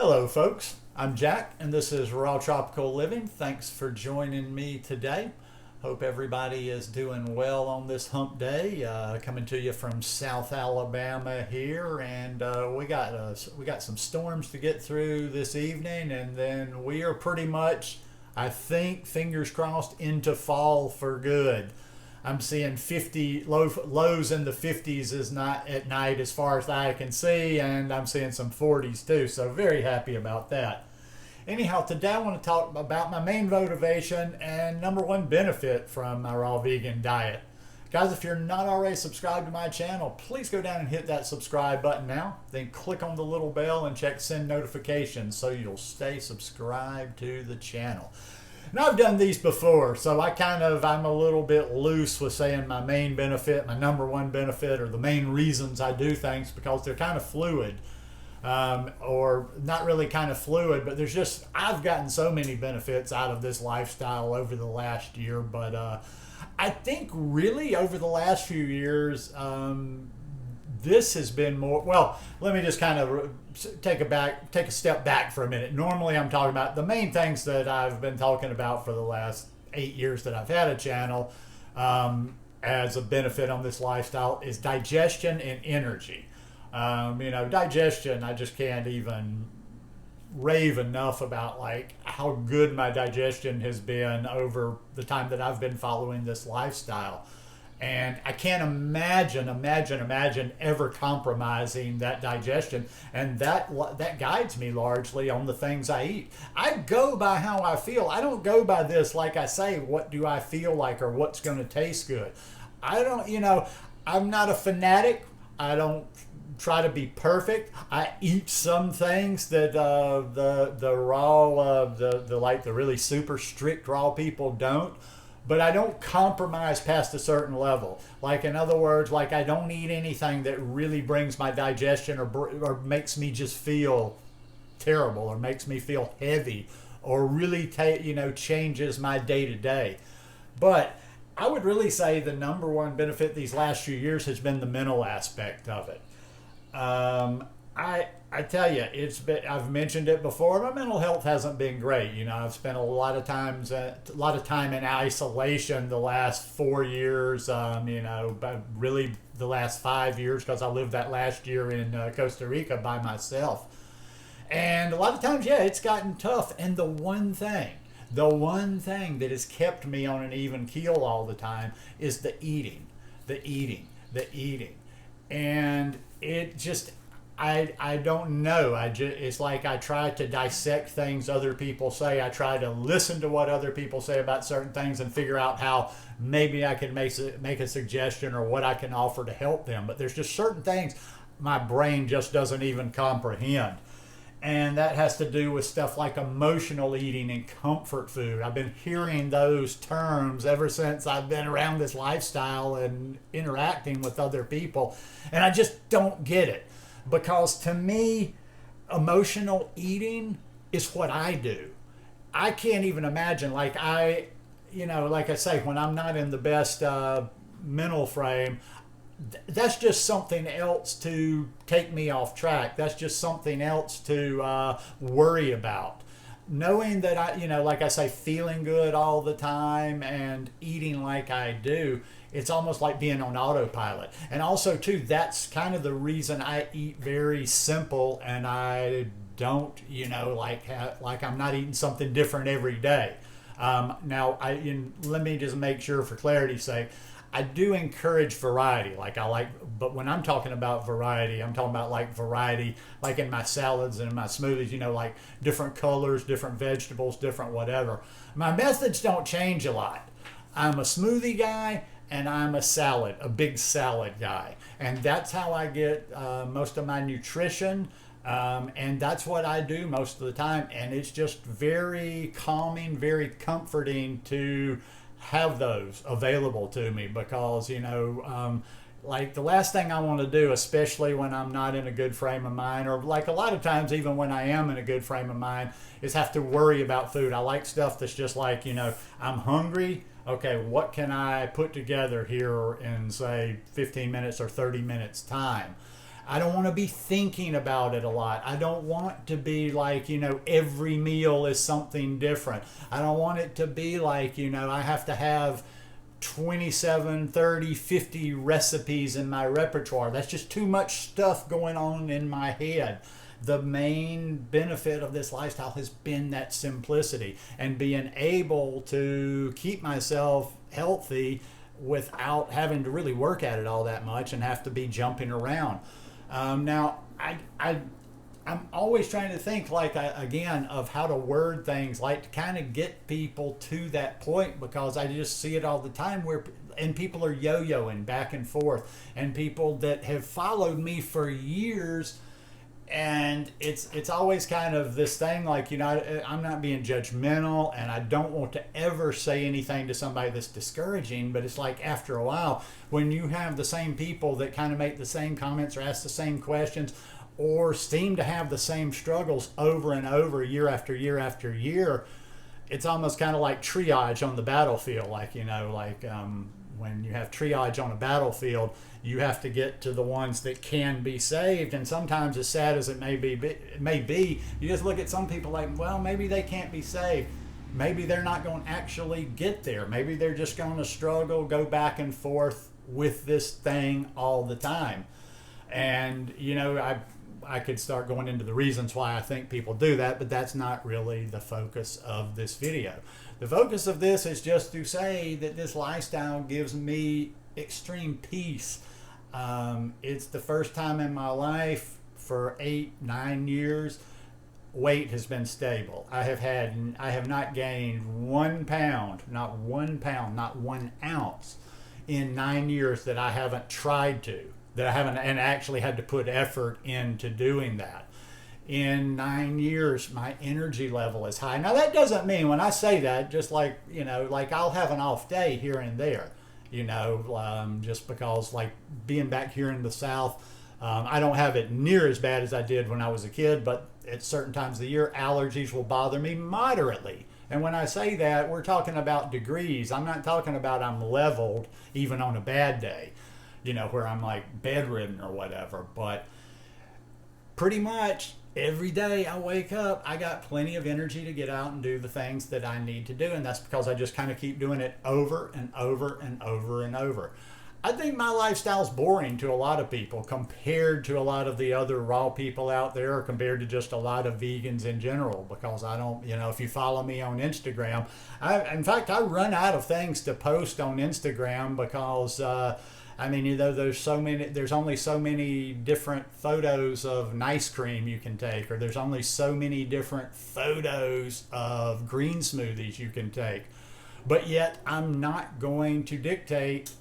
Hello, folks. I'm Jack, and this is Raw Tropical Living. Thanks for joining me today. Hope everybody is doing well on this hump day. Coming to you from South Alabama here, and we got some storms to get through this evening, and then we are pretty much, I think, fingers crossed, into fall for good. I'm seeing 50 lows in the 50s is not at night as far as I can see, and I'm seeing some 40s too. So very happy about that. Anyhow, today I want to talk about my main motivation and number one benefit from my raw vegan diet. Guys, if you're not already subscribed to my channel, please go down and hit that subscribe button now. Then click on the little bell and check send notifications so you'll stay subscribed to the channel. Now, I've done these before, so I'm a little bit loose with saying my main benefit, my number one benefit, or the main reasons I do things, because they're kind of fluid. Or not really kind of fluid, but I've gotten so many benefits out of this lifestyle over the last year. But I think really over the last few years, this has been more, well, let me just kind of take a step back for a minute. Normally I'm talking about the main things that I've been talking about for the last 8 years that I've had a channel as a benefit on this lifestyle is digestion and energy. Digestion, I just can't even rave enough about like how good my digestion has been over the time that I've been following this lifestyle. And I can't imagine ever compromising that digestion. And that guides me largely on the things I eat. I go by how I feel. I don't go by this, like I say, what do I feel like or what's going to taste good. I'm not a fanatic. I don't try to be perfect. I eat some things that the raw, the really super strict raw people don't. But I don't compromise past a certain level. Like, in other words, like I don't eat anything that really brings my digestion or makes me just feel terrible or makes me feel heavy or really changes my day to day. But I would really say the number one benefit these last few years has been the mental aspect of it. I tell you, I've mentioned it before. My mental health hasn't been great. I've spent a lot of time in isolation the last 4 years. But really the last 5 years because I lived that last year in Costa Rica by myself. And a lot of times, it's gotten tough. And the one thing that has kept me on an even keel all the time is the eating. And it just, I don't know. It's like I try to dissect things other people say. I try to listen to what other people say about certain things and figure out how maybe I can make a suggestion or what I can offer to help them. But there's just certain things my brain just doesn't even comprehend. And that has to do with stuff like emotional eating and comfort food. I've been hearing those terms ever since I've been around this lifestyle and interacting with other people. And I just don't get it. Because to me, emotional eating is what I do. I can't even imagine, like I say, when I'm not in the best mental frame, that's just something else to take me off track. That's just something else to worry about. Knowing that like I say, feeling good all the time and eating like I do, it's almost like being on autopilot. And also too, that's kind of the reason I eat very simple, and I don't, like I'm not eating something different every day. Now, let me just make sure for clarity's sake, I do encourage variety. But when I'm talking about variety, I'm talking about like variety, like in my salads and in my smoothies, like different colors, different vegetables, different whatever. My methods don't change a lot. I'm a smoothie guy and I'm a big salad guy. And that's how I get most of my nutrition. And that's what I do most of the time. And it's just very calming, very comforting to have those available to me because, like the last thing I want to do, especially when I'm not in a good frame of mind, or like a lot of times even when I am in a good frame of mind, is have to worry about food. I like stuff that's just like, I'm hungry. Okay, what can I put together here in say 15 minutes or 30 minutes time? I don't want to be thinking about it a lot. I don't want to be like, every meal is something different. I don't want it to be like, I have to have 27, 30, 50 recipes in my repertoire. That's just too much stuff going on in my head. The main benefit of this lifestyle has been that simplicity and being able to keep myself healthy without having to really work at it all that much and have to be jumping around. Now, I'm always trying to think again of how to word things, like to kind of get people to that point, because I just see it all the time and people are yo-yoing back and forth, and people that have followed me for years. And it's always kind of this thing like, I'm not being judgmental, and I don't want to ever say anything to somebody that's discouraging, but it's like after a while, when you have the same people that kind of make the same comments or ask the same questions or seem to have the same struggles over and over, year after year after year, it's almost kind of like triage on the battlefield. When you have triage on a battlefield, you have to get to the ones that can be saved. And sometimes, as sad as it may be, you just look at some people like, well, maybe they can't be saved. Maybe they're not going to actually get there. Maybe they're just going to struggle, go back and forth with this thing all the time. And, I could start going into the reasons why I think people do that, but that's not really the focus of this video. The focus of this is just to say that this lifestyle gives me extreme peace. It's the first time in my life for 8-9 years weight has been stable. I have not gained 1 pound, not 1 pound, not 1 ounce in 9 years that I haven't tried to, that I haven't and actually had to put effort into doing that. In 9 years, my energy level is high. Now that doesn't mean, when I say that, just like I'll have an off day here and there, just because, like, being back here in the South, I don't have it near as bad as I did when I was a kid, but at certain times of the year, allergies will bother me moderately. And when I say that, we're talking about degrees. I'm not talking about I'm leveled even on a bad day, where I'm like bedridden or whatever. But pretty much every day I wake up, I got plenty of energy to get out and do the things that I need to do. And that's because I just kind of keep doing it over and over and over and over. I think my lifestyle's boring to a lot of people compared to a lot of the other raw people out there, or compared to just a lot of vegans in general, because I don't, if you follow me on Instagram, in fact, I run out of things to post on Instagram because, there's only so many different photos of ice cream you can take, or there's only so many different photos of green smoothies you can take. But yet I'm not going to dictate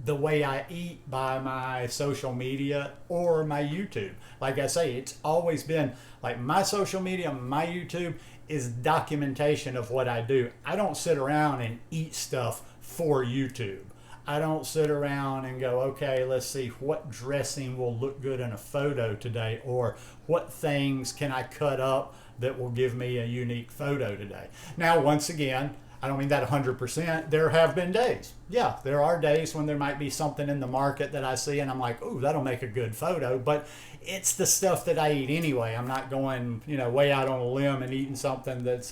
the way I eat by my social media or my YouTube. Like I say, it's always been like my social media, my YouTube is documentation of what I do. I don't sit around and eat stuff for YouTube. I don't sit around and go, okay, let's see what dressing will look good in a photo today, or what things can I cut up that will give me a unique photo today. Now, once again, I don't mean that 100%. There have been days. Yeah, there are days when there might be something in the market that I see and I'm like, ooh, that'll make a good photo. But it's the stuff that I eat anyway. I'm not going, way out on a limb and eating something that's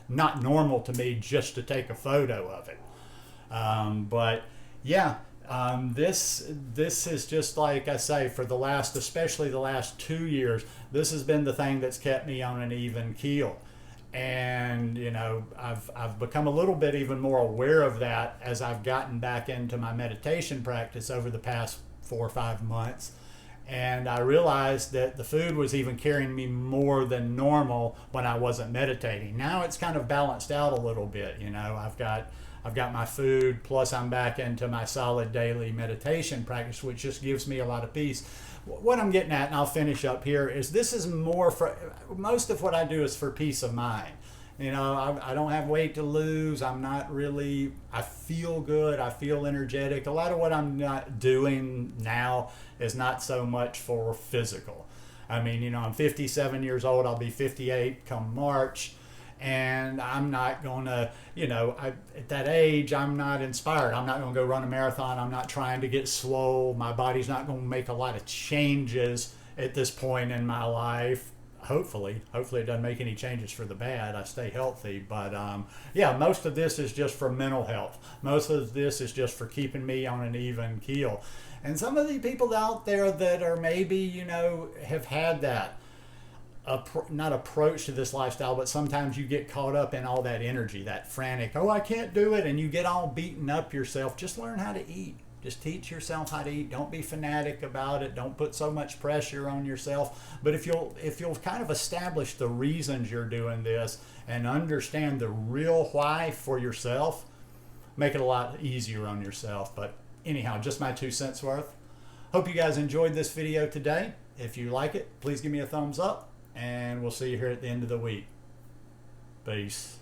not normal to me just to take a photo of it. This is just, like I say, for especially the last 2 years, this has been the thing that's kept me on an even keel. And, I've become a little bit even more aware of that as I've gotten back into my meditation practice over the past 4 or 5 months. And I realized that the food was even carrying me more than normal when I wasn't meditating. Now it's kind of balanced out a little bit. I've got my food, plus I'm back into my solid daily meditation practice, which just gives me a lot of peace. What I'm getting at, and I'll finish up here, is this is more for, most of what I do is for peace of mind. I don't have weight to lose. I feel good. I feel energetic. A lot of what I'm not doing now is not so much for physical. I'm 57 years old. I'll be 58 come March. and I'm not going to, at that age, I'm not inspired. I'm not going to go run a marathon. I'm not trying to get swole. My body's not going to make a lot of changes at this point in my life. Hopefully it doesn't make any changes for the bad. I stay healthy, but yeah, most of this is just for mental health. Most of this is just for keeping me on an even keel. And some of the people out there that are maybe, have had that not approach to this lifestyle, but sometimes you get caught up in all that energy, that frantic, oh, I can't do it, and you get all beaten up yourself. Just learn how to eat. Just teach yourself how to eat. Don't be fanatic about it. Don't put so much pressure on yourself. But if you'll kind of establish the reasons you're doing this and understand the real why for yourself, make it a lot easier on yourself. But anyhow, just my 2 cents worth. Hope you guys enjoyed this video today. If you like it, please give me a thumbs up, and we'll see you here at the end of the week. Peace.